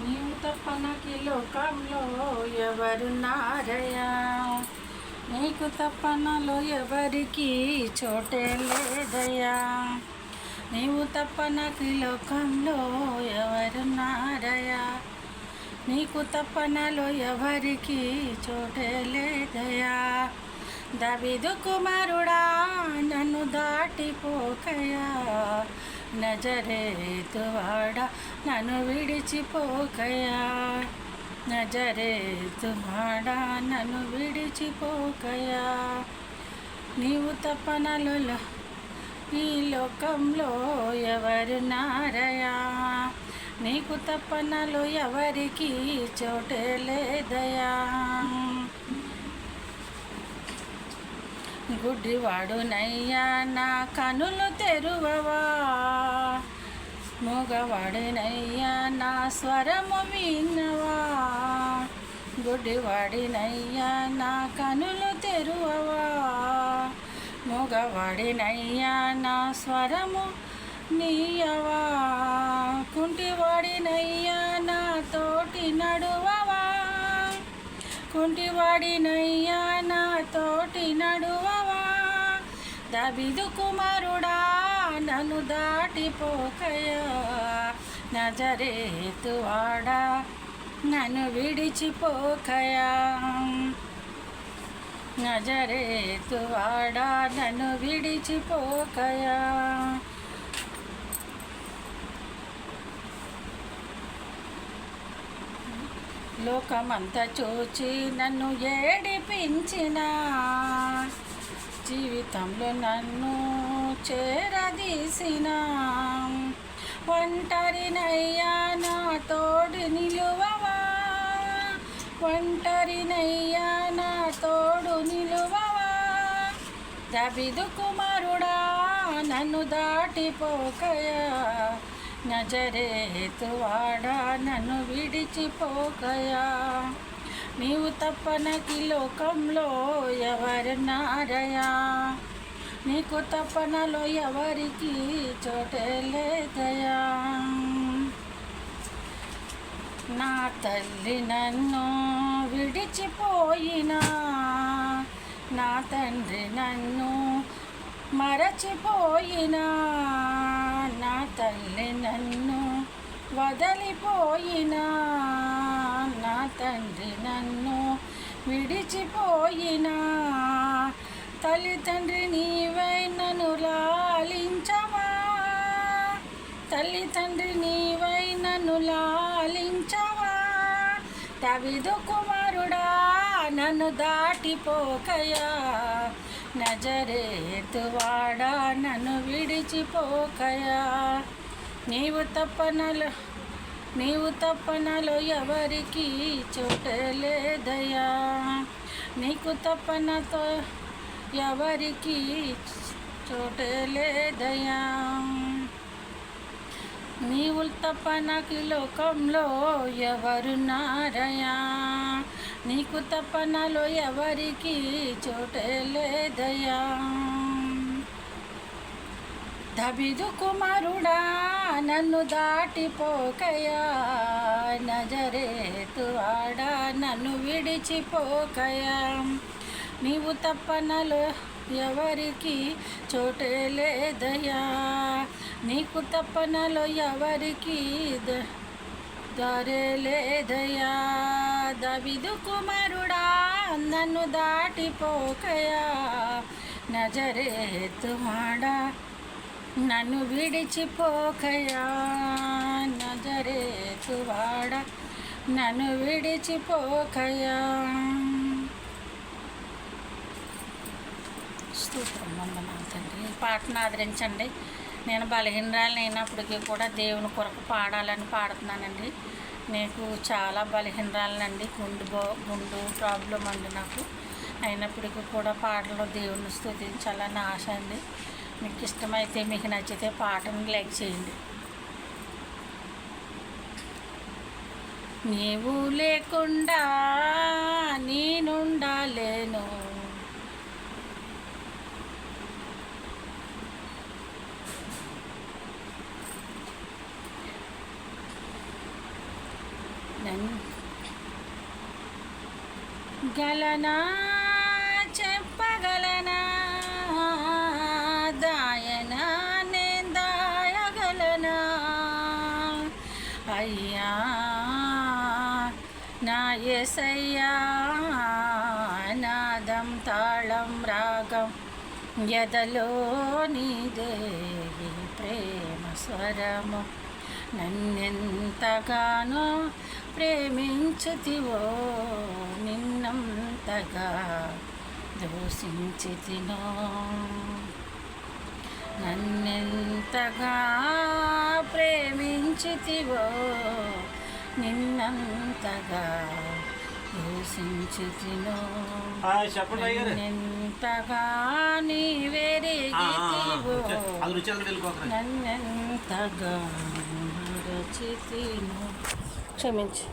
నీవు తప్ప నాకు ఈ లోకంలో ఎవరున్నారయ్యా, నీకు తప్ప నాలో ఎవరికి చోటే లేదయ్యా. నీవు తప్ప నాకు ఈ లోకంలో ఎవరున్నారయ్యా, నీకు తప్ప నాలో ఎవరికి చోటే లేదయ్యా. దావీదు కుమారుడా నన్ను దాటిపోకయా, నజరేతు వాడా నన్ను విడిచిపోకయా, నజరేతు వాడా నన్ను విడిచిపోకయా. నీవు తప్ప నాలో ఈ లోకంలో ఎవరున్నారయ్యా, నీకు తప్ప నాలో ఎవరికి చోటే లేదయ్యా. గుడ్డివాడునయ్యా నా కనులు తెరువవా, మూగవాడినయ్యా నా స్వరము విన్నవా. గుడ్డివాడినయ్యా నా కనులు తెరువవా, మూగవాడినయ్యా నా స్వరము నీయవా. కుంటివాడినయ్యా నా తోటి నడువవా, కుంటివాడినయ్యా నా తోటి నడువవా. దావీదు కుమారుడా నన్ను దాటిపోకయా, నజరేతు వాడా నన్ను విడిచిపోకయా, నజరేతు వాడా నన్ను విడిచిపోకయా. లోకమంతా చూచి నన్ను ఏడిపించిన, జీవితంలో నన్ను చేరదీసిన. ఒంటరినయ్యా నా తోడు నిలువవా, ఒంటరినయ్యా నా తోడు నిలువవా. దావీదు కుమారుడా నన్ను దాటిపోకయా, నజరేతు వాడా నన్ను విడిచిపోకయా. నీవు తప్ప నాకు ఈ లోకంలో ఎవరున్నారయ్యా, నీకు తప్ప నాలో ఎవరికి చోటే లేదయ్యా. నా తల్లి నన్ను విడిచిపోయినా, నా తండ్రి నన్ను మరచిపోయినా, నా తల్లి నన్ను వదలిపోయినా, నా తండ్రి నన్ను విడిచిపోయినా. తల్లి తండ్రి నీవై నన్ను లాలించవా, తల్లి తండ్రి నీవై నన్ను లాలించవా. దావీదు కుమారుడా నన్ను దాటిపోకయా, నజరేతు వాడా నన్ను విడిచిపోకయా. నీవు తప్ప నాలో ఎవరికి చోటే లేదయ్యా, నీకు తప్ప నాతో ఎవరికి చోటే లేదయ్యా. నీవు తప్ప నాకు ఈ లోకంలో ఎవరున్నారయ్యా, నీకు తప్ప నాలో ఎవరికి చోటే లేదయ్యా. దావీదు కుమారుడా నన్ను దాటిపోకయా, నజరేతు వాడా నన్ను విడిచిపోకయా. నీవు తప్ప నాలో ఎవరికి చోటే లేదయ్యా, నీకు తప్ప నాలో ఎవరికి దారే లేదయ్యా. దావీదు కుమారుడా నన్ను దాటిపోకయా, నజరేతు వాడా నన్ను విడిచిపోకయా, నజరేతు వాడా నన్ను విడిచిపోకయా. స్తోత్రం వందనాలు తండ్రి. ఈ పాటను ఆదరించండి. నేను బలహీనరాలు అయినప్పటికీ కూడా దేవుని కొరకు పాడాలని పాడుతున్నానండి. నీకు చాలా బలహీనరాలనండి, గుండు ప్రాబ్లం అండి నాకు. అయినప్పటికీ కూడా పాటలో దేవుని స్తుతించాలని ఆశ అండి. మీకు ఇష్టమైతే, మీకు నచ్చితే పాటను లైక్ చేయండి. నీవు లేకుండా నేనుండలేను, గలనా చెప్పగలనా దాయనా నేను దాయగలనా అయ్యా నా యేసయ్యా నాదం తాళం రాగం ఎదలో నీదే ప్రేమ స్వరము నన్నెంతగానో ప్రేమించుతివో నిన్నంతగా దూషించితినో నన్నెంతగా ప్రేమించితివో నిన్నంతగా దూషించితినో నన్నెంతగా నీవెరిగితివో నన్నెంతగా మరచితినో క్షమించు.